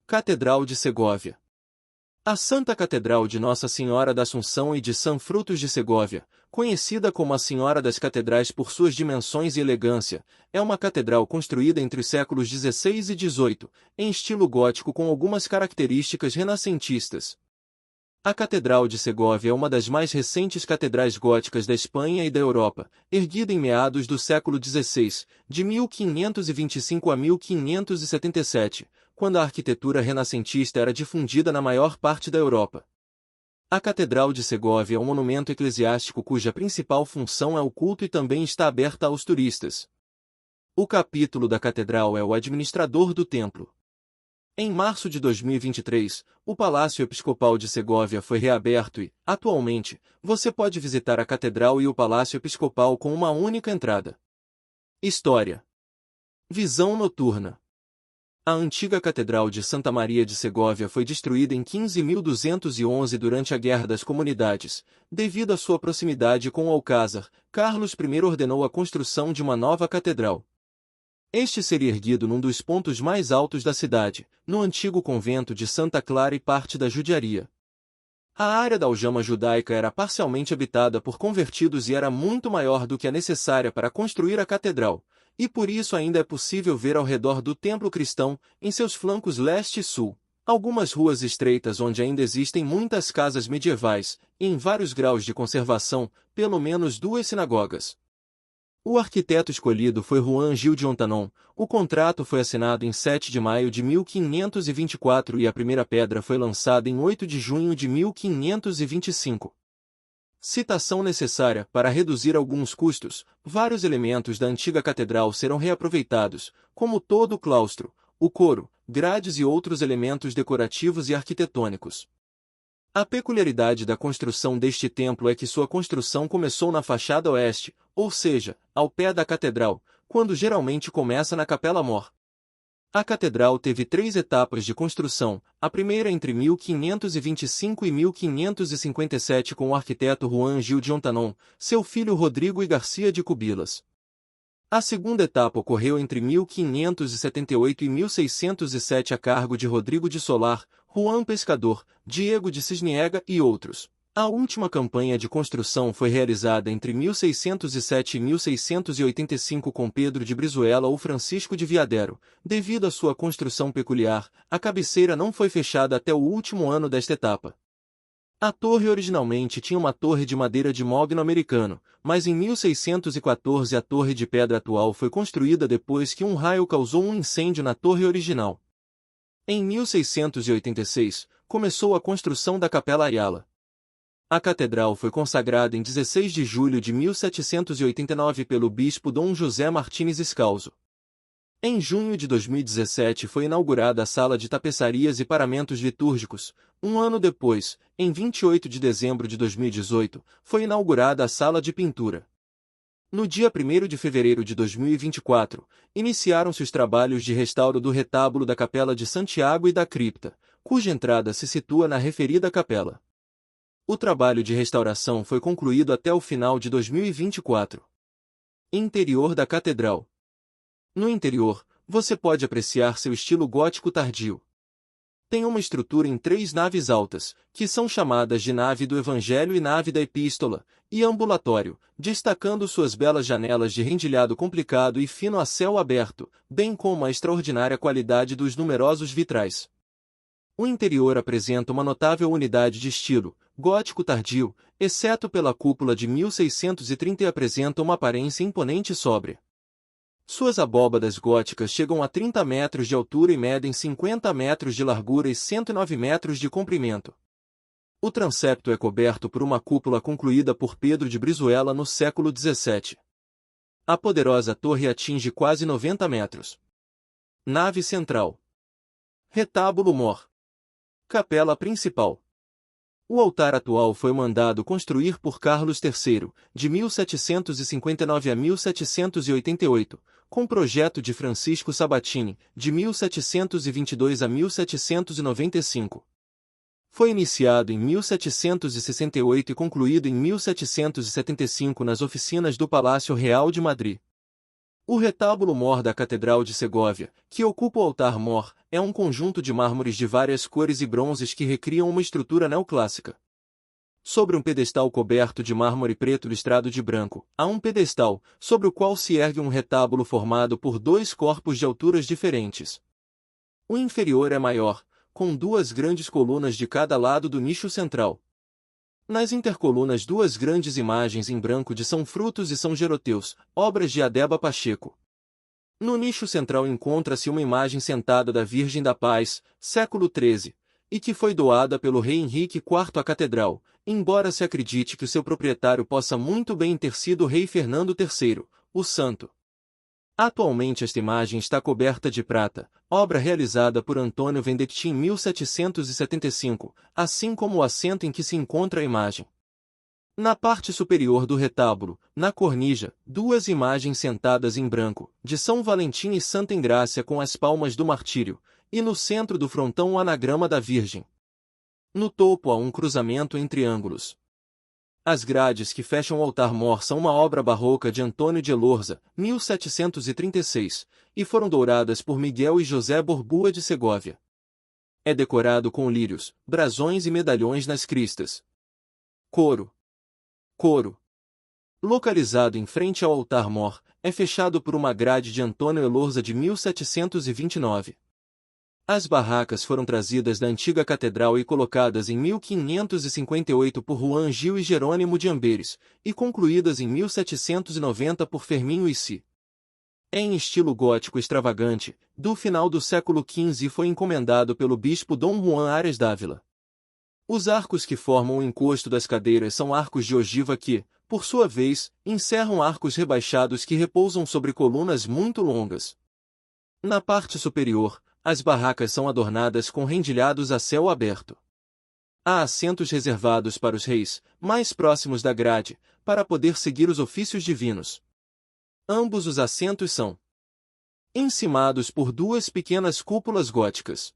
Catedral de Segóvia. A Santa Catedral de Nossa Senhora da Assunção e de São Frutos de Segóvia, conhecida como a Senhora das Catedrais por suas dimensões e elegância, é uma catedral construída entre os séculos XVI e XVIII, em estilo gótico com algumas características renascentistas. A Catedral de Segóvia é uma das mais recentes catedrais góticas da Espanha e da Europa, erguida em meados do século XVI, de 1525 a 1577, quando a arquitetura renascentista era difundida na maior parte da Europa. A Catedral de Segóvia é um monumento eclesiástico cuja principal função é o culto e também está aberta aos turistas. O capítulo da catedral é o administrador do templo. Em março de 2023, o Palácio Episcopal de Segóvia foi reaberto e, atualmente, você pode visitar a Catedral e o Palácio Episcopal com uma única entrada. História. Visão noturna. A antiga Catedral de Santa Maria de Segóvia foi destruída em 15.211 durante a Guerra das Comunidades. Devido à sua proximidade com o Alcázar, Carlos I ordenou a construção de uma nova catedral. Este seria erguido num dos pontos mais altos da cidade, no antigo convento de Santa Clara e parte da judiaria. A área da aljama judaica era parcialmente habitada por convertidos e era muito maior do que a necessária para construir a catedral, e por isso ainda é possível ver ao redor do templo cristão, em seus flancos leste e sul, algumas ruas estreitas onde ainda existem muitas casas medievais, e em vários graus de conservação, pelo menos 2 sinagogas. O arquiteto escolhido foi Juan Gil de Ontanon. O contrato foi assinado em 7 de maio de 1524 e a primeira pedra foi lançada em 8 de junho de 1525. Citação necessária: para reduzir alguns custos, vários elementos da antiga catedral serão reaproveitados, como todo o claustro, o coro, grades e outros elementos decorativos e arquitetônicos. A peculiaridade da construção deste templo é que sua construção começou na fachada oeste, ou seja, ao pé da catedral, quando geralmente começa na Capela Mor. A catedral teve 3 etapas de construção, a primeira entre 1525 e 1557 com o arquiteto Juan Gil de Ontanon, seu filho Rodrigo e Garcia de Cubillas. A segunda etapa ocorreu entre 1578 e 1607 a cargo de Rodrigo de Solar, Juan Pescador, Diego de Cisniega e outros. A última campanha de construção foi realizada entre 1607 e 1685 com Pedro de Brizuela ou Francisco de Viadero. Devido à sua construção peculiar, a cabeceira não foi fechada até o último ano desta etapa. A torre originalmente tinha uma torre de madeira de mogno americano, mas em 1614 a torre de pedra atual foi construída depois que um raio causou um incêndio na torre original. Em 1686, começou a construção da Capela Ayala. A catedral foi consagrada em 16 de julho de 1789 pelo bispo Dom José Martínez Escalzo. Em junho de 2017 foi inaugurada a Sala de Tapeçarias e Paramentos Litúrgicos. Um ano depois, em 28 de dezembro de 2018, foi inaugurada a Sala de Pintura. No dia 1º de fevereiro de 2024, iniciaram-se os trabalhos de restauro do retábulo da Capela de Santiago e da cripta, cuja entrada se situa na referida capela. O trabalho de restauração foi concluído até o final de 2024. Interior da Catedral. No interior, você pode apreciar seu estilo gótico tardio. Tem uma estrutura em 3 naves altas, que são chamadas de nave do Evangelho e nave da Epístola, e ambulatório, destacando suas belas janelas de rendilhado complicado e fino a céu aberto, bem como a extraordinária qualidade dos numerosos vitrais. O interior apresenta uma notável unidade de estilo, gótico tardio, exceto pela cúpula de 1630 e apresenta uma aparência imponente e sóbria. Suas abóbadas góticas chegam a 30 metros de altura e medem 50 metros de largura e 109 metros de comprimento. O transepto é coberto por uma cúpula concluída por Pedro de Brizuela no século XVII. A poderosa torre atinge quase 90 metros. Nave central. Retábulo mor. Capela principal. O altar atual foi mandado construir por Carlos III, de 1759 a 1788, com projeto de Francisco Sabatini, de 1722 a 1795. Foi iniciado em 1768 e concluído em 1775 nas oficinas do Palácio Real de Madrid. O retábulo-mor da Catedral de Segóvia, que ocupa o altar-mor, é um conjunto de mármores de várias cores e bronzes que recriam uma estrutura neoclássica. Sobre um pedestal coberto de mármore preto listrado de branco, há um pedestal, sobre o qual se ergue um retábulo formado por dois corpos de alturas diferentes. O inferior é maior, com duas grandes colunas de cada lado do nicho central. Nas intercolunas duas grandes imagens em branco de São Frutos e São Geroteus, obras de Adeba Pacheco. No nicho central encontra-se uma imagem sentada da Virgem da Paz, século XIII, e que foi doada pelo rei Henrique IV à catedral, embora se acredite que o seu proprietário possa muito bem ter sido o rei Fernando III, o Santo. Atualmente esta imagem está coberta de prata, obra realizada por Antônio Vendetti em 1775, assim como o assento em que se encontra a imagem. Na parte superior do retábulo, na cornija, duas imagens sentadas em branco, de São Valentim e Santa Engrácia com as palmas do martírio, e no centro do frontão o anagrama da Virgem. No topo há um cruzamento em triângulos. As grades que fecham o altar-mor são uma obra barroca de Antônio de Elorza, 1736, e foram douradas por Miguel e José Borbua de Segóvia. É decorado com lírios, brasões e medalhões nas cristas. Coro. Localizado em frente ao altar-mor, é fechado por uma grade de Antônio Elorza de 1729. As barracas foram trazidas da antiga catedral e colocadas em 1558 por Juan Gil e Jerônimo de Amberes, e concluídas em 1790 por Ferminho Issy. É em estilo gótico extravagante, do final do século XV e foi encomendado pelo bispo Dom Juan Ares Dávila. Os arcos que formam o encosto das cadeiras são arcos de ogiva que, por sua vez, encerram arcos rebaixados que repousam sobre colunas muito longas. Na parte superior, as barracas são adornadas com rendilhados a céu aberto. Há assentos reservados para os reis, mais próximos da grade, para poder seguir os ofícios divinos. Ambos os assentos são encimados por duas pequenas cúpulas góticas.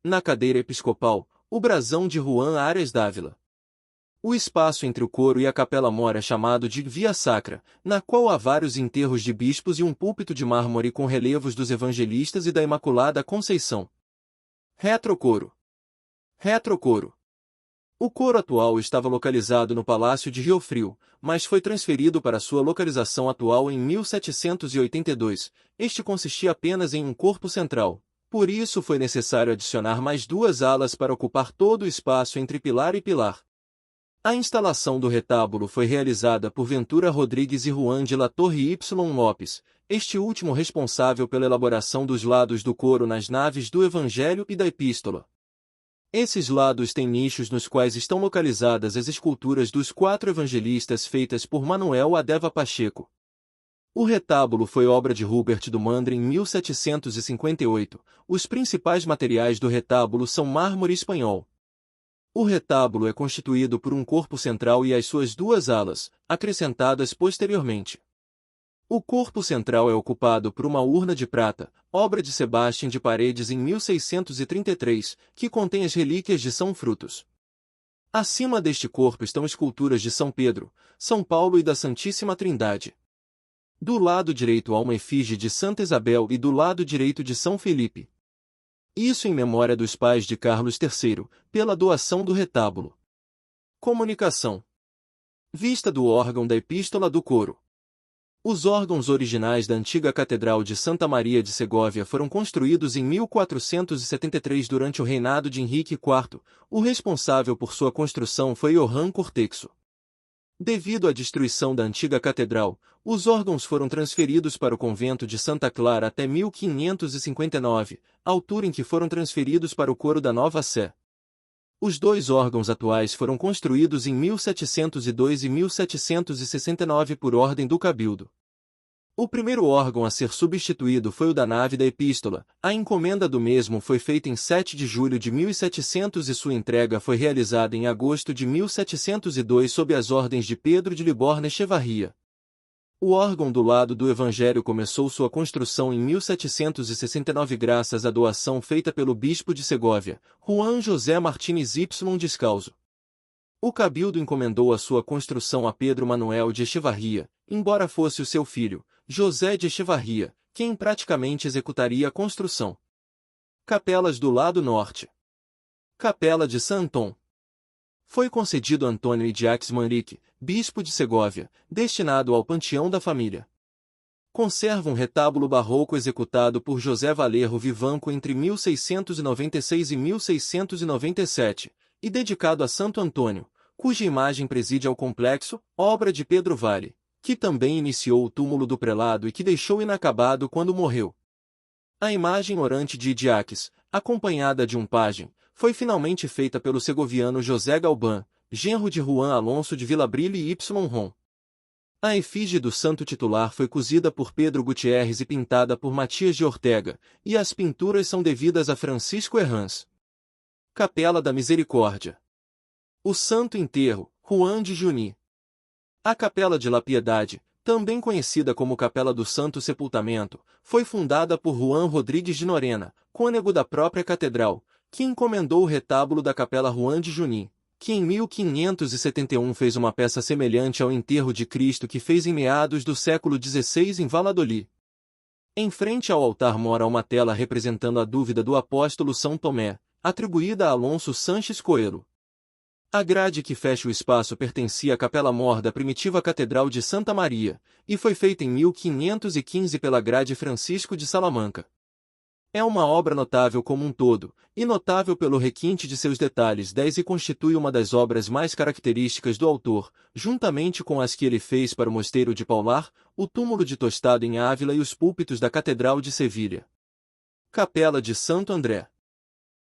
Na cadeira episcopal, o brasão de Juan Ares Dávila. O espaço entre o coro e a capela-mor é chamado de Via Sacra, na qual há vários enterros de bispos e um púlpito de mármore com relevos dos evangelistas e da Imaculada Conceição. Retrocoro. O coro atual estava localizado no Palácio de Rio Frio, mas foi transferido para sua localização atual em 1782. Este consistia apenas em um corpo central. Por isso foi necessário adicionar mais duas alas para ocupar todo o espaço entre pilar e pilar. A instalação do retábulo foi realizada por Ventura Rodrigues e Juan de la Torre Y Lopes, este último responsável pela elaboração dos lados do coro nas naves do Evangelho e da Epístola. Esses lados têm nichos nos quais estão localizadas as esculturas dos quatro evangelistas feitas por Manuel Adeba Pacheco. O retábulo foi obra de Hubert do Mandre em 1758. Os principais materiais do retábulo são mármore espanhol. O retábulo é constituído por um corpo central e as suas duas alas, acrescentadas posteriormente. O corpo central é ocupado por uma urna de prata, obra de Sebastião de Paredes em 1633, que contém as relíquias de São Frutos. Acima deste corpo estão esculturas de São Pedro, São Paulo e da Santíssima Trindade. Do lado direito há uma efígie de Santa Isabel e do lado direito de São Felipe. Isso em memória dos pais de Carlos III, pela doação do retábulo. Comunicação. Vista do órgão da Epístola do Coro. Os órgãos originais da antiga Catedral de Santa Maria de Segóvia foram construídos em 1473 durante o reinado de Henrique IV. O responsável por sua construção foi Johann Cortexo. Devido à destruição da antiga catedral, os órgãos foram transferidos para o convento de Santa Clara até 1559, altura em que foram transferidos para o coro da Nova Sé. Os dois órgãos atuais foram construídos em 1702 e 1769 por ordem do Cabildo. O primeiro órgão a ser substituído foi o da nave da Epístola. A encomenda do mesmo foi feita em 7 de julho de 1700 e sua entrega foi realizada em agosto de 1702 sob as ordens de Pedro de Liborna Echevarria. O órgão do lado do Evangelho começou sua construção em 1769 graças à doação feita pelo bispo de Segóvia, Juan José Martínez Y Descalzo. O Cabildo encomendou a sua construção a Pedro Manuel de Echevarria, embora fosse o seu filho, José de Echevarria, quem praticamente executaria a construção. Capelas do lado norte. Capela de Santon. Foi concedido a Antônio Idiaques Manrique, bispo de Segóvia, destinado ao panteão da família. Conserva um retábulo barroco executado por José Valerro Vivanco entre 1696 e 1697, e dedicado a Santo Antônio, cuja imagem preside ao complexo, obra de Pedro Vale, que também iniciou o túmulo do prelado e que deixou inacabado quando morreu. A imagem orante de Idiaques, acompanhada de um pajem, foi finalmente feita pelo segoviano José Galban, genro de Juan Alonso de Vilabrile e Y. A efígie do santo titular foi cozida por Pedro Gutierrez e pintada por Matias de Ortega, e as pinturas são devidas a Francisco Herrans. Capela da Misericórdia. O Santo Enterro, Juan de Juni. A Capela de La Piedade, também conhecida como Capela do Santo Sepultamento, foi fundada por Juan Rodrigues de Norena, cônego da própria catedral, que encomendou o retábulo da Capela Juan de Juni, que em 1571 fez uma peça semelhante ao enterro de Cristo que fez em meados do século XVI em Valladolid. Em frente ao altar mora uma tela representando a dúvida do apóstolo São Tomé, atribuída a Alonso Sanches Coelho. A grade que fecha o espaço pertencia à Capela Mor da primitiva Catedral de Santa Maria, e foi feita em 1515 pela grade Francisco de Salamanca. É uma obra notável como um todo, e notável pelo requinte de seus detalhes 10 e constitui uma das obras mais características do autor, juntamente com as que ele fez para o Mosteiro de Paular, o túmulo de Tostado em Ávila e os púlpitos da Catedral de Sevilha. Capela de Santo André.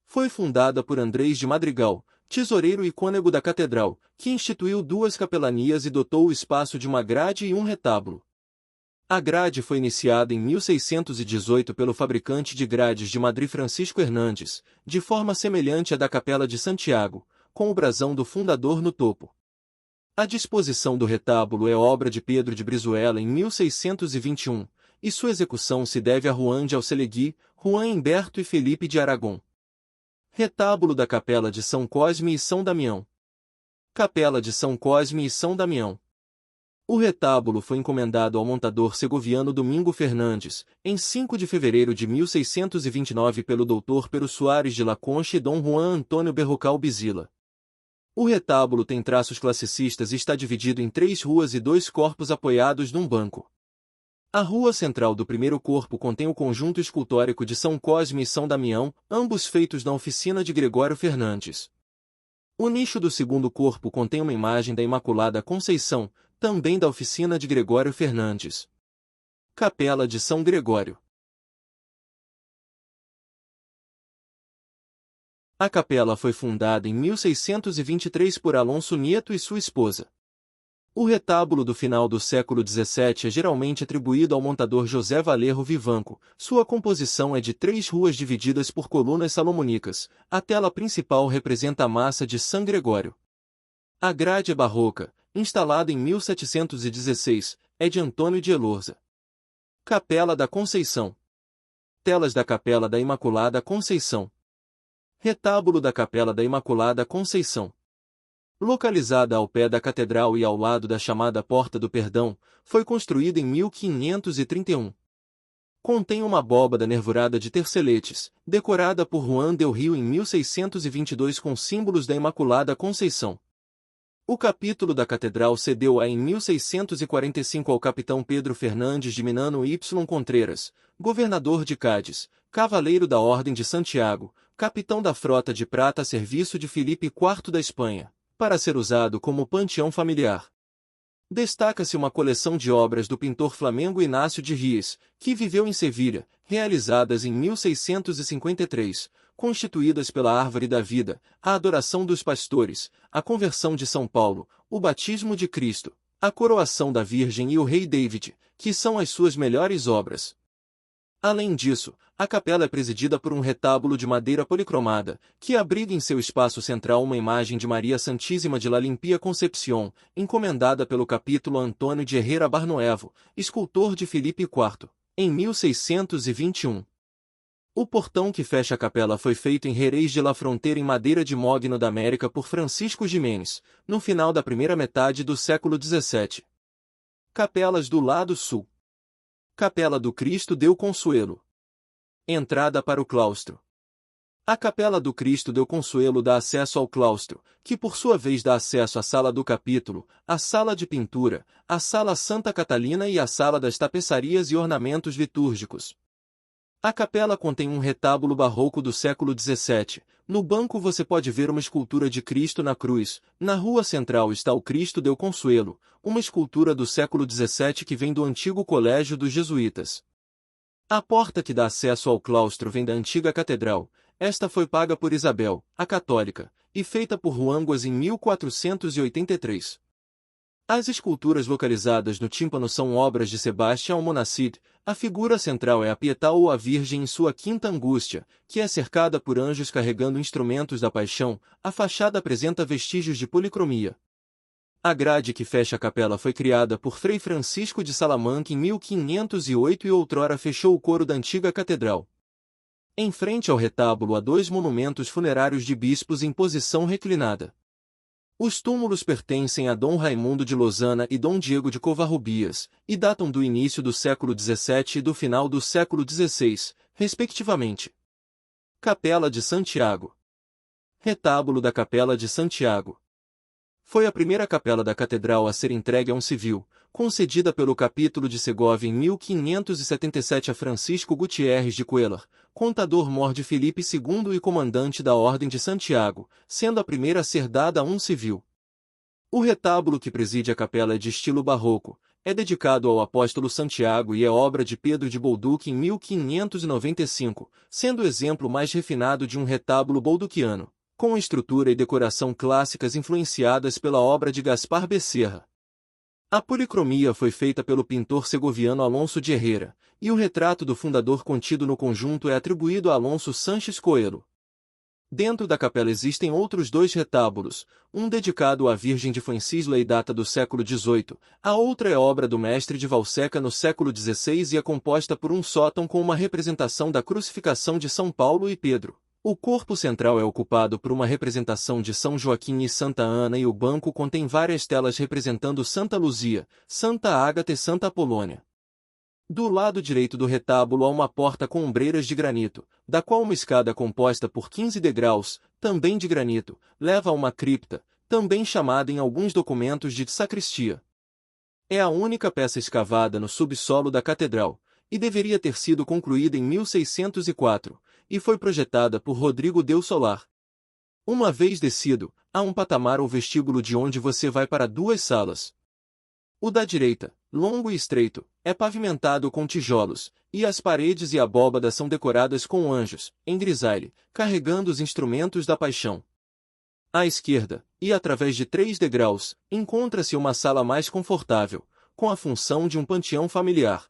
Foi fundada por Andrés de Madrigal, tesoureiro e cônego da catedral, que instituiu 2 capelanias e dotou o espaço de uma grade e um retábulo. A grade foi iniciada em 1618 pelo fabricante de grades de Madrid Francisco Hernandes, de forma semelhante à da Capela de Santiago, com o brasão do fundador no topo. A disposição do retábulo é obra de Pedro de Brizuela em 1621, e sua execução se deve a Juan de Alcelegui, Juan Humberto e Felipe de Aragão. Retábulo da Capela de São Cosme e São Damião. Capela de São Cosme e São Damião. O retábulo foi encomendado ao montador segoviano Domingo Fernandes, em 5 de fevereiro de 1629 pelo Dr. Pero Soares de La Concha e Dom Juan Antônio Berrocal Bizila. O retábulo tem traços classicistas e está dividido em 3 ruas e 2 corpos apoiados num banco. A rua central do primeiro corpo contém o conjunto escultórico de São Cosme e São Damião, ambos feitos na oficina de Gregório Fernandes. O nicho do segundo corpo contém uma imagem da Imaculada Conceição, também da oficina de Gregório Fernandes. Capela de São Gregório. A capela foi fundada em 1623 por Alonso Nieto e sua esposa. O retábulo do final do século XVII é geralmente atribuído ao montador José Valerro Vivanco. Sua composição é de 3 ruas divididas por colunas salomônicas. A tela principal representa a massa de São Gregório. A grade é barroca, instalada em 1716, é de Antônio de Elorza. Capela da Conceição. Telas da Capela da Imaculada Conceição. Retábulo da Capela da Imaculada Conceição. Localizada ao pé da catedral e ao lado da chamada Porta do Perdão, foi construída em 1531. Contém uma abóbada nervurada de terceletes, decorada por Juan del Rio em 1622 com símbolos da Imaculada Conceição. O capítulo da catedral cedeu-a em 1645 ao capitão Pedro Fernandes de Minano y Contreras, governador de Cádiz, cavaleiro da Ordem de Santiago, capitão da frota de prata a serviço de Filipe IV da Espanha, para ser usado como panteão familiar. Destaca-se uma coleção de obras do pintor flamengo Inácio de Ries, que viveu em Sevilha, realizadas em 1653, constituídas pela Árvore da Vida, a Adoração dos Pastores, a Conversão de São Paulo, o Batismo de Cristo, a Coroação da Virgem e o Rei David, que são as suas melhores obras. Além disso, a capela é presidida por um retábulo de madeira policromada, que abriga em seu espaço central uma imagem de Maria Santíssima de La Limpia Concepción, encomendada pelo capítulo Antônio de Herrera Barnoevo, escultor de Filipe IV, em 1621. O portão que fecha a capela foi feito em Jerez de la Fronteira em madeira de mogno da América por Francisco Jiménez, no final da primeira metade do século XVII. Capelas do lado sul. Capela do Cristo deu Consuelo. Entrada para o claustro. A Capela do Cristo deu Consuelo dá acesso ao claustro, que por sua vez dá acesso à sala do capítulo, à sala de pintura, à sala Santa Catalina e à sala das tapeçarias e ornamentos litúrgicos. A capela contém um retábulo barroco do século XVII. No banco você pode ver uma escultura de Cristo na cruz. Na rua central está o Cristo deu Consuelo, uma escultura do século XVII que vem do antigo colégio dos jesuítas. A porta que dá acesso ao claustro vem da antiga catedral. Esta foi paga por Isabel, a católica, e feita por Ruanguas em 1483. As esculturas localizadas no tímpano são obras de Sebastião Almonacid. A figura central é a Pietà ou a Virgem em sua quinta angústia, que é cercada por anjos carregando instrumentos da paixão. A fachada apresenta vestígios de policromia. A grade que fecha a capela foi criada por Frei Francisco de Salamanca em 1508 e outrora fechou o coro da antiga catedral. Em frente ao retábulo há dois monumentos funerários de bispos em posição reclinada. Os túmulos pertencem a Dom Raimundo de Lozana e Dom Diego de Covarrubias, e datam do início do século XVII e do final do século XVI, respectivamente. Capela de Santiago. Retábulo da Capela de Santiago. Foi a primeira capela da catedral a ser entregue a um civil, concedida pelo capítulo de Segóvia em 1577 a Francisco Gutierres de Cuéllar, contador-mor de Filipe II e comandante da Ordem de Santiago, sendo a primeira a ser dada a um civil. O retábulo que preside a capela é de estilo barroco, é dedicado ao apóstolo Santiago e é obra de Pedro de Bolduc em 1595, sendo o exemplo mais refinado de um retábulo bolduquiano, com estrutura e decoração clássicas influenciadas pela obra de Gaspar Becerra. A policromia foi feita pelo pintor segoviano Alonso de Herrera, e o retrato do fundador contido no conjunto é atribuído a Alonso Sanches Coelho. Dentro da capela existem outros dois retábulos, um dedicado à Virgem de Fuencisla e data do século XVIII, a outra é obra do mestre de Valseca no século XVI e é composta por um sótão com uma representação da crucificação de São Paulo e Pedro. O corpo central é ocupado por uma representação de São Joaquim e Santa Ana e o banco contém várias telas representando Santa Luzia, Santa Ágata e Santa Apolônia. Do lado direito do retábulo há uma porta com ombreiras de granito, da qual uma escada composta por 15 degraus, também de granito, leva a uma cripta, também chamada em alguns documentos de sacristia. É a única peça escavada no subsolo da catedral, e deveria ter sido concluída em 1604, e foi projetada por Rodrigo Del Solar. Uma vez descido, há um patamar ou vestíbulo de onde você vai para duas salas. O da direita, longo e estreito, é pavimentado com tijolos, e as paredes e a abóbada são decoradas com anjos, em grisaille, carregando os instrumentos da paixão. À esquerda, e através de 3 degraus, encontra-se uma sala mais confortável, com a função de um panteão familiar.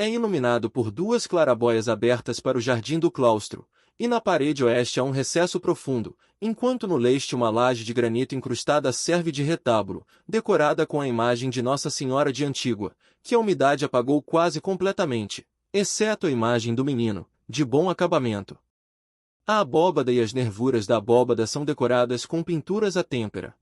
É iluminado por 2 clarabóias abertas para o jardim do claustro, e na parede oeste há um recesso profundo, enquanto no leste uma laje de granito incrustada serve de retábulo, decorada com a imagem de Nossa Senhora de Antígua, que a umidade apagou quase completamente, exceto a imagem do menino, de bom acabamento. A abóbada e as nervuras da abóbada são decoradas com pinturas à têmpera.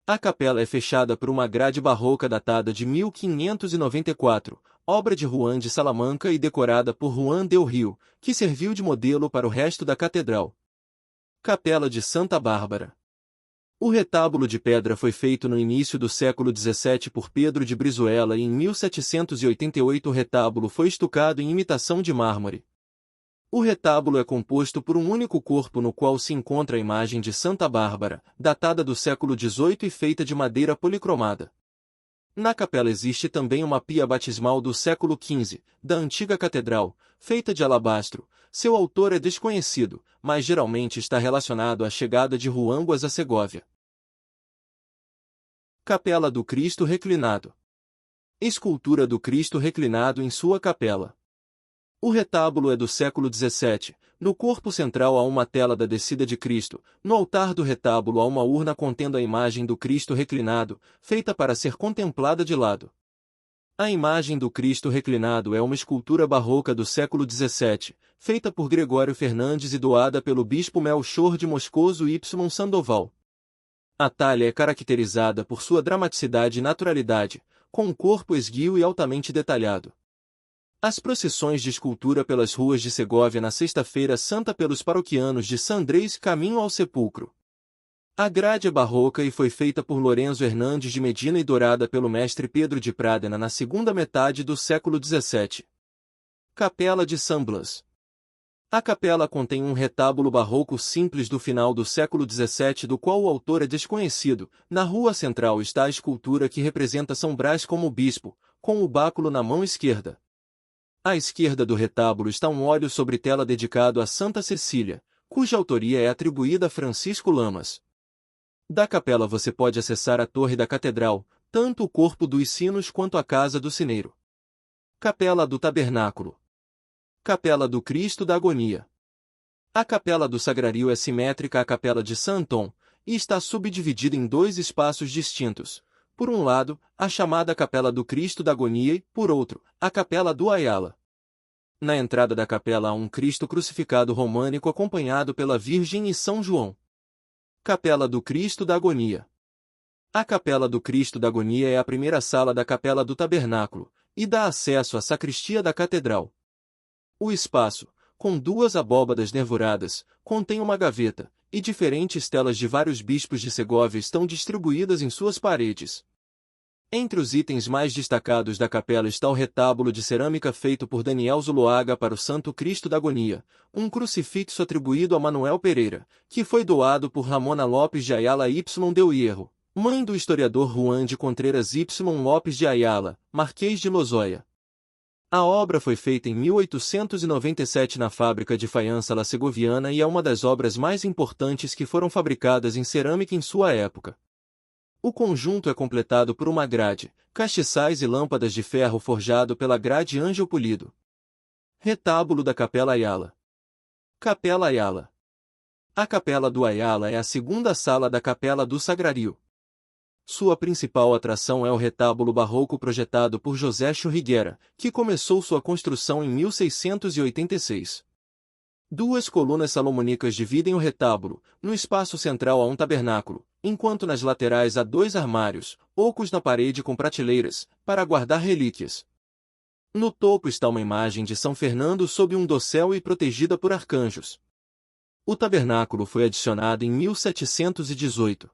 A capela é fechada por uma grade barroca datada de 1594, obra de Juan de Salamanca e decorada por Juan del Rio, que serviu de modelo para o resto da catedral. Capela de Santa Bárbara. O retábulo de pedra foi feito no início do século XVII por Pedro de Brizuela e em 1788 o retábulo foi estucado em imitação de mármore. O retábulo é composto por um único corpo no qual se encontra a imagem de Santa Bárbara, datada do século XVIII e feita de madeira policromada. Na capela existe também uma pia batismal do século XV, da antiga catedral, feita de alabastro. Seu autor é desconhecido, mas geralmente está relacionado à chegada de Ruanguas a Segóvia. Capela do Cristo Reclinado. Escultura do Cristo reclinado em sua capela. O retábulo é do século XVII. No corpo central há uma tela da descida de Cristo. No altar do retábulo há uma urna contendo a imagem do Cristo reclinado, feita para ser contemplada de lado. A imagem do Cristo reclinado é uma escultura barroca do século XVII, feita por Gregório Fernandes e doada pelo bispo Melchor de Moscoso y Sandoval. A talha é caracterizada por sua dramaticidade e naturalidade, com um corpo esguio e altamente detalhado. As procissões de escultura pelas ruas de Segóvia na Sexta-feira Santa pelos paroquianos de San Andrés caminho ao sepulcro. A grade é barroca e foi feita por Lorenzo Hernandes de Medina e dourada pelo mestre Pedro de Pradena na segunda metade do século XVII. Capela de San Blas. A capela contém um retábulo barroco simples do final do século XVII do qual o autor é desconhecido. Na rua central está a escultura que representa São Brás como bispo, com o báculo na mão esquerda. À esquerda do retábulo está um óleo sobre tela dedicado a Santa Cecília, cuja autoria é atribuída a Francisco Lamas. Da capela você pode acessar a torre da catedral, tanto o corpo dos sinos quanto a casa do sineiro. Capela do Tabernáculo. Capela do Cristo da Agonia. A capela do Sagrario é simétrica à capela de San Antón, e está subdividida em dois espaços distintos. Por um lado, a chamada Capela do Cristo da Agonia e, por outro, a Capela do Ayala. Na entrada da capela há um Cristo crucificado românico acompanhado pela Virgem e São João. Capela do Cristo da Agonia. A Capela do Cristo da Agonia é a primeira sala da Capela do Tabernáculo, e dá acesso à sacristia da catedral. O espaço, com duas abóbadas nervuradas, contém uma gaveta, e diferentes telas de vários bispos de Segóvia estão distribuídas em suas paredes. Entre os itens mais destacados da capela está o retábulo de cerâmica feito por Daniel Zuloaga para o Santo Cristo da Agonia, um crucifixo atribuído a Manuel Pereira, que foi doado por Ramona Lopes de Ayala y del Hierro, mãe do historiador Juan de Contreras y Lopes de Ayala, Marquês de Lozoya. A obra foi feita em 1897 na fábrica de faiança La Segoviana e é uma das obras mais importantes que foram fabricadas em cerâmica em sua época. O conjunto é completado por uma grade, castiçais e lâmpadas de ferro forjado pela grade Ângel Polido. Retábulo da Capela Ayala. Capela Ayala. A Capela do Ayala é a segunda sala da Capela do Sagrario. Sua principal atração é o retábulo barroco projetado por José Churriguera, que começou sua construção em 1686. Duas colunas salomônicas dividem o retábulo, no espaço central há um tabernáculo, enquanto nas laterais há dois armários, ocos na parede com prateleiras, para guardar relíquias. No topo está uma imagem de São Fernando sob um dossel e protegida por arcanjos. O tabernáculo foi adicionado em 1718.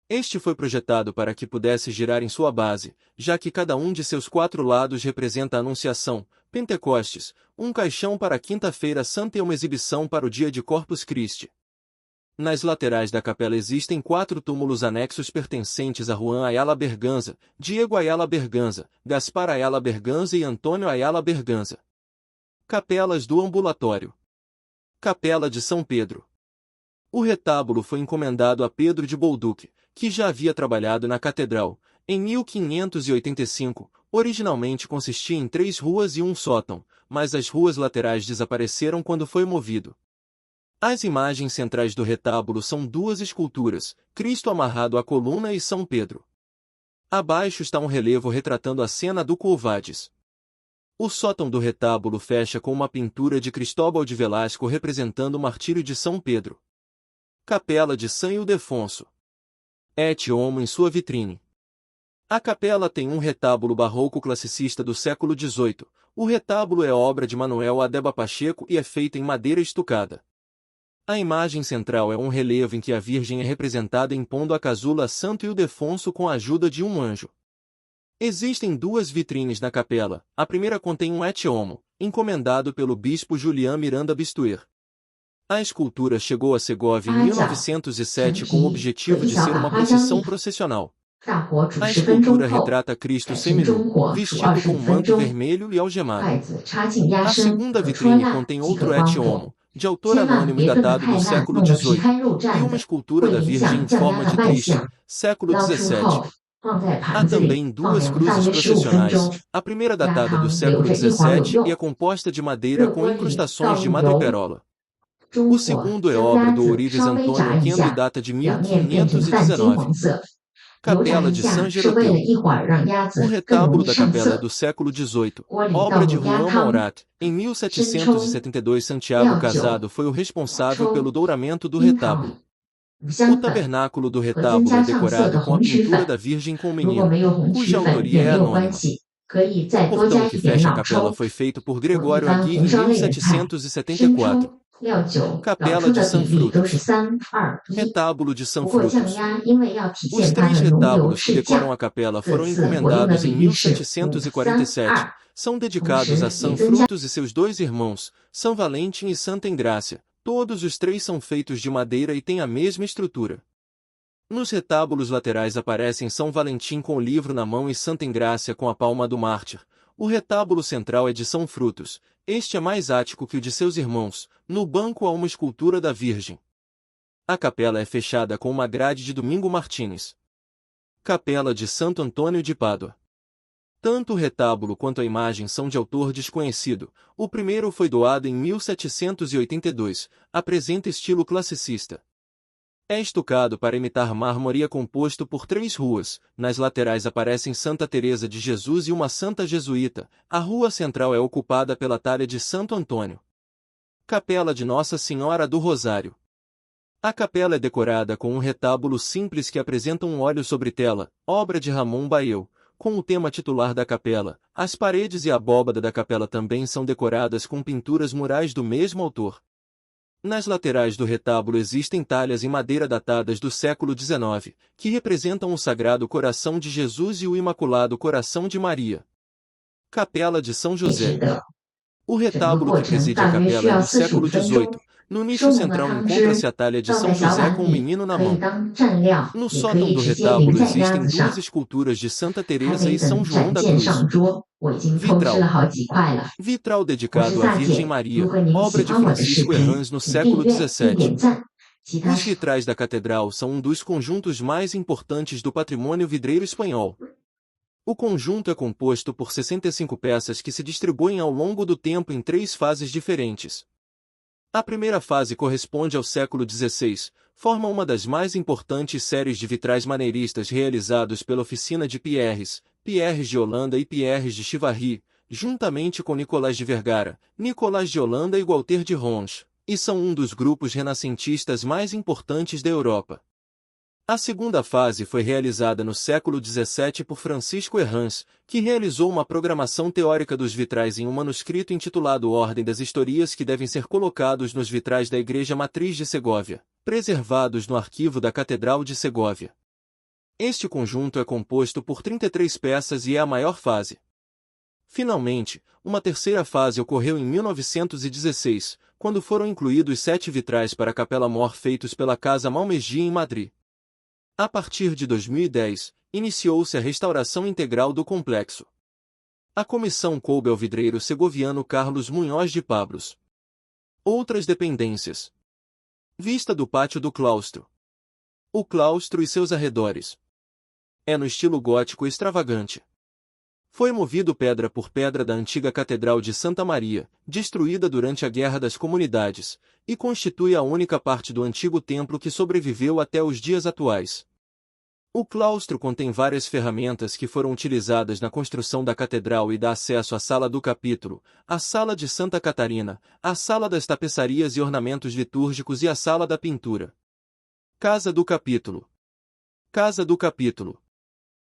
Este foi projetado para que pudesse girar em sua base, já que cada um de seus quatro lados representa a Anunciação, Pentecostes, um caixão para a Quinta-feira Santa e uma exibição para o dia de Corpus Christi. Nas laterais da capela existem 4 túmulos anexos pertencentes a Juan Ayala Berganza, Diego Ayala Berganza, Gaspar Ayala Berganza e Antônio Ayala Berganza. Capelas do Ambulatório. Capela de São Pedro. O retábulo foi encomendado a Pedro de Bolduc, que já havia trabalhado na catedral, em 1585, originalmente consistia em 3 ruas e um sótão, mas as ruas laterais desapareceram quando foi movido. As imagens centrais do retábulo são 2 esculturas, Cristo amarrado à coluna e São Pedro. Abaixo está um relevo retratando a cena do Couvades. O sótão do retábulo fecha com uma pintura de Cristóbal de Velasco representando o martírio de São Pedro. Capela de San Ildefonso. Et Homo em sua vitrine. A capela tem um retábulo barroco classicista do século XVIII. O retábulo é obra de Manuel Adeba Pacheco e é feito em madeira estucada. A imagem central é um relevo em que a Virgem é representada impondo a casula a Santo Ildefonso com a ajuda de um anjo. Existem 2 vitrines na capela. A primeira contém um Et Homo, encomendado pelo bispo Julián Miranda Bistuer. A escultura chegou a Segóvia em 1907 com o objetivo de ser uma procissão processional. A escultura retrata Cristo seminu, vestido com um manto vermelho e algemado. A segunda vitrine contém outro Et Homo, de autor anônimo e datado do século XVIII, e uma escultura da Virgem em forma de triste, século XVII. Há também 2 cruzes processionais, a primeira datada do século XVII e é composta de madeira com incrustações de madreperola. O segundo é obra do ourives Antônio Quendo e data de 1519. Capela de San Geroteu. O retábulo da capela é do século XVIII, obra de Juan Maurat. Em 1772 Santiago Casado foi o responsável pelo douramento do retábulo. O 香粉 tabernáculo do 和增 retábulo 加 é 上色 decorado 的 com a 红曲 pintura 粉。 da Virgem com o 如果 menino, 没有红 cuja 曲粉 autoria 也 é 没有关 anônima. 系，可以 O 再多 portão 加 que 一点 fecha a 老 capela 抽。 foi feito por 我一 Gregório 般 Agui 红 em 烧内人菜，生抽、 1774. 料酒、老 Capela 抽 de 的比例都是 Sanfrutos. 3:2:1。 Retábulo de 不过酱 Sanfrutos. 鸭因为要体 Os 现它 3 的浓油 retábulos que 赤 decoram 酱， a capela 这 foram 次我用的 encomendados em 比例是 1747. 5:3:2， São 同 dedicados a 时也增加 Sanfrutos e seus dois irmãos, São Valentim e Santa Engrácia. Todos os 3 são feitos de madeira e têm a mesma estrutura. Nos retábulos laterais aparecem São Valentim com o livro na mão e Santa Engrácia com a palma do mártir. O retábulo central é de São Frutos. Este é mais ático que o de seus irmãos. No banco há uma escultura da Virgem. A capela é fechada com uma grade de Domingo Martínez. Capela de Santo Antônio de Pádua. Tanto o retábulo quanto a imagem são de autor desconhecido. O primeiro foi doado em 1782. Apresenta estilo classicista. É estucado para imitar mármore e é composto por 3 ruas. Nas laterais aparecem Santa Teresa de Jesus e uma santa jesuíta. A rua central é ocupada pela talha de Santo Antônio. Capela de Nossa Senhora do Rosário. A capela é decorada com um retábulo simples que apresenta um óleo sobre tela, obra de Ramon Baeu, com o tema titular da capela. As paredes e a abóbada da capela também são decoradas com pinturas murais do mesmo autor. Nas laterais do retábulo existem talhas em madeira datadas do século XIX, que representam o Sagrado Coração de Jesus e o Imaculado Coração de Maria. Capela de São 值 José. 得。 O 整个 retábulo 过 que 程 preside a 大约需 capela é 要 do 45 século 分钟。 XVIII. No nicho 收浓的 central 汤 encontra-se 汁 a talha de 倒在 São 小 José 碗 com o 里， menino na 可以 mão. 当蘸料， No 也可 sótão 以 do 直接淋 retábulo 在鸭 existem 子上， 2 esculturas de Santa 还 Teresa 没 e São 等 João 展 da 件 Cruz. 上桌，我已经偷吃了 Vitral. 好几块了。 Vitral 我是 dedicado à 萨 Virgem 姐，如 Maria, 果您喜 obra de 欢我的视 Francisco 频， Herrans no 请订 século 阅并 XVII. 点赞。其他 Os vitrais da catedral são um dos conjuntos mais importantes do patrimônio vidreiro espanhol. O conjunto é composto por 65 peças que se distribuem ao longo do tempo em 3 fases diferentes. A primeira fase corresponde ao século XVI, forma uma das mais importantes séries de vitrais maneiristas realizados pela oficina de Pierres, Pierres de Holanda e Pierres de Chivarri, juntamente com Nicolás de Vergara, Nicolás de Holanda e Gualter de Ronche, e são um dos grupos renascentistas mais importantes da Europa. A segunda fase foi realizada no século XVII por Francisco Herrans, que realizou uma programação teórica dos vitrais em um manuscrito intitulado Ordem das Historias que devem ser colocados nos vitrais da Igreja Matriz de Segóvia, preservados no arquivo da Catedral de Segóvia. Este conjunto é composto por 33 peças e é a maior fase. Finalmente, uma terceira fase ocorreu em 1916, quando foram incluídos 7 vitrais para a Capela Mor feitos pela Casa Malmesí em Madrid. A partir de 2010, iniciou-se a restauração integral do complexo. A comissão coube ao vidreiro segoviano Carlos Munhoz de Pablos. Outras dependências. Vista do pátio do claustro. O claustro e seus arredores. É no estilo gótico extravagante. Foi movido pedra por pedra da antiga Catedral de Santa Maria, destruída durante a Guerra das Comunidades, e constitui a única parte do antigo templo que sobreviveu até os dias atuais. O claustro contém várias ferramentas que foram utilizadas na construção da catedral e dá acesso à sala do capítulo, a sala de Santa Catarina, a sala das tapeçarias e ornamentos litúrgicos e a sala da pintura. Casa do Capítulo. Casa do Capítulo.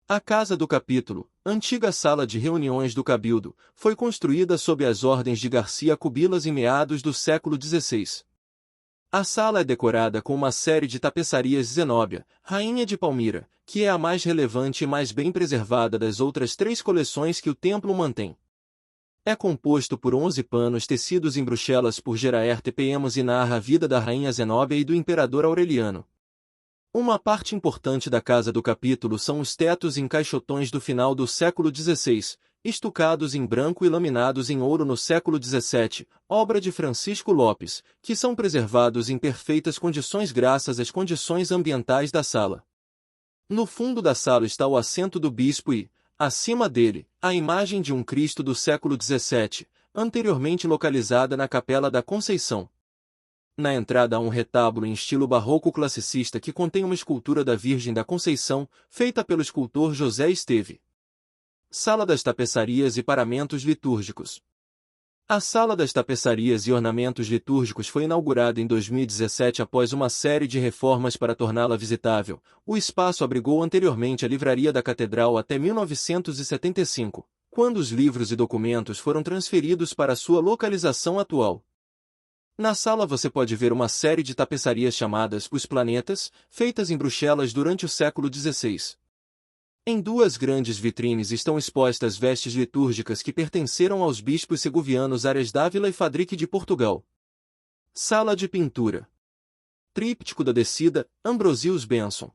A Casa do Capítulo, antiga sala de reuniões do Cabildo, foi construída sob as ordens de Garcia Cubillas em meados do século XVI. A sala é decorada com uma série de tapeçarias Zenóbia, Rainha de Palmira, que é a mais relevante e mais bem preservada das outras 3 coleções que o templo mantém. É composto por 11 panos tecidos em Bruxelas por Geraert TPMs e narra a vida da Rainha Zenóbia e do Imperador Aureliano. Uma parte importante da Casa do Capítulo são os tetos em caixotões do final do século XVI, estucados em branco e laminados em ouro no século XVII, obra de Francisco Lopes, que são preservados em perfeitas condições graças às condições ambientais da sala. No fundo da sala está o assento do bispo e, acima dele, a imagem de um Cristo do século XVII, anteriormente localizada na Capela da Conceição. Na entrada há um retábulo em estilo barroco classicista que contém uma escultura da Virgem da Conceição, feita pelo escultor José Esteve. Sala das tapeçarias e paramentos litúrgicos. A Sala das Tapeçarias e Ornamentos Litúrgicos foi inaugurada em 2017 após uma série de reformas para torná-la visitável. O espaço abrigou anteriormente a livraria da Catedral até 1975, quando os livros e documentos foram transferidos para sua localização atual. Na sala você pode ver uma série de tapeçarias chamadas Os Planetas, feitas em Bruxelas durante o século XVI. Em duas grandes vitrines estão expostas vestes litúrgicas que pertenceram aos bispos segovianos Arias Dávila e Fadrique de Portugal. Sala de pintura. Tríptico da Descida, Ambrosius Benson.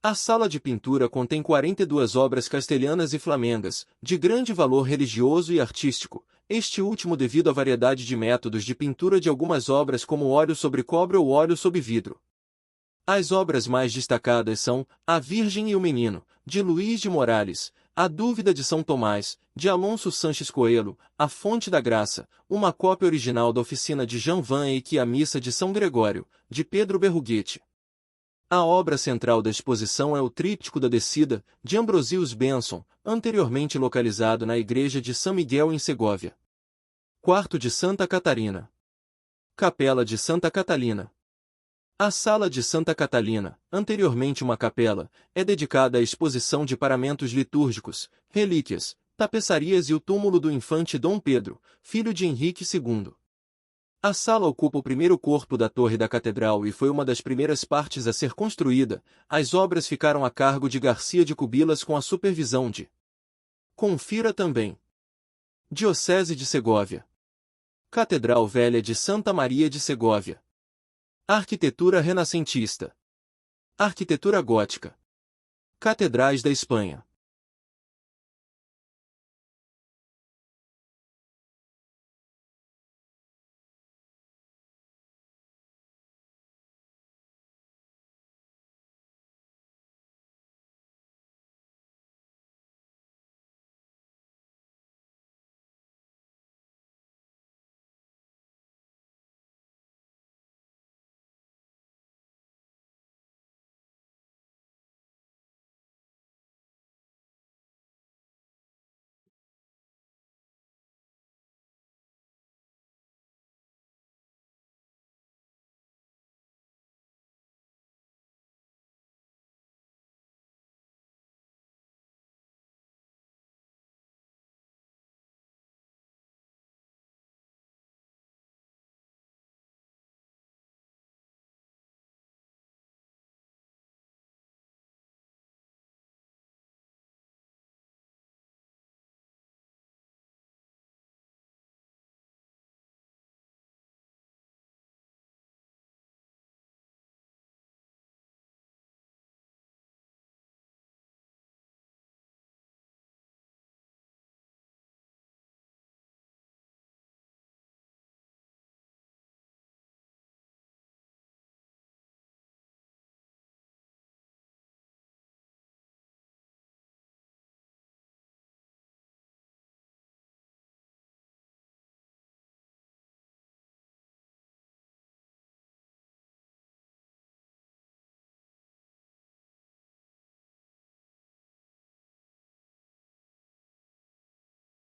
A sala de pintura contém 42 obras castelhanas e flamengas, de grande valor religioso e artístico, este último devido à variedade de métodos de pintura de algumas obras como óleo sobre cobre ou óleo sobre vidro. As obras mais destacadas são A Virgem e o Menino, de Luís de Morales, A Dúvida de São Tomás, de Alonso Sanches Coelho, A Fonte da Graça, uma cópia original da oficina de Jean Van Eyck e a Missa de São Gregório, de Pedro Berruguete. A obra central da exposição é o Tríptico da Descida, de Ambrosius Benson, anteriormente localizado na igreja de São Miguel em Segóvia. Quarto de Santa Catarina. Capela de Santa Catalina. A Sala de Santa Catalina, anteriormente uma capela, é dedicada à exposição de paramentos litúrgicos, relíquias, tapeçarias e o túmulo do infante Dom Pedro, filho de Henrique II. A sala ocupa o primeiro corpo da torre da catedral e foi uma das primeiras partes a ser construída. As obras ficaram a cargo de Garcia de Cubillas com a supervisão de. Confira também. Diocese de Segóvia. Catedral Velha de Santa Maria de Segóvia. Arquitetura renascentista. Arquitetura gótica. Catedrais da Espanha.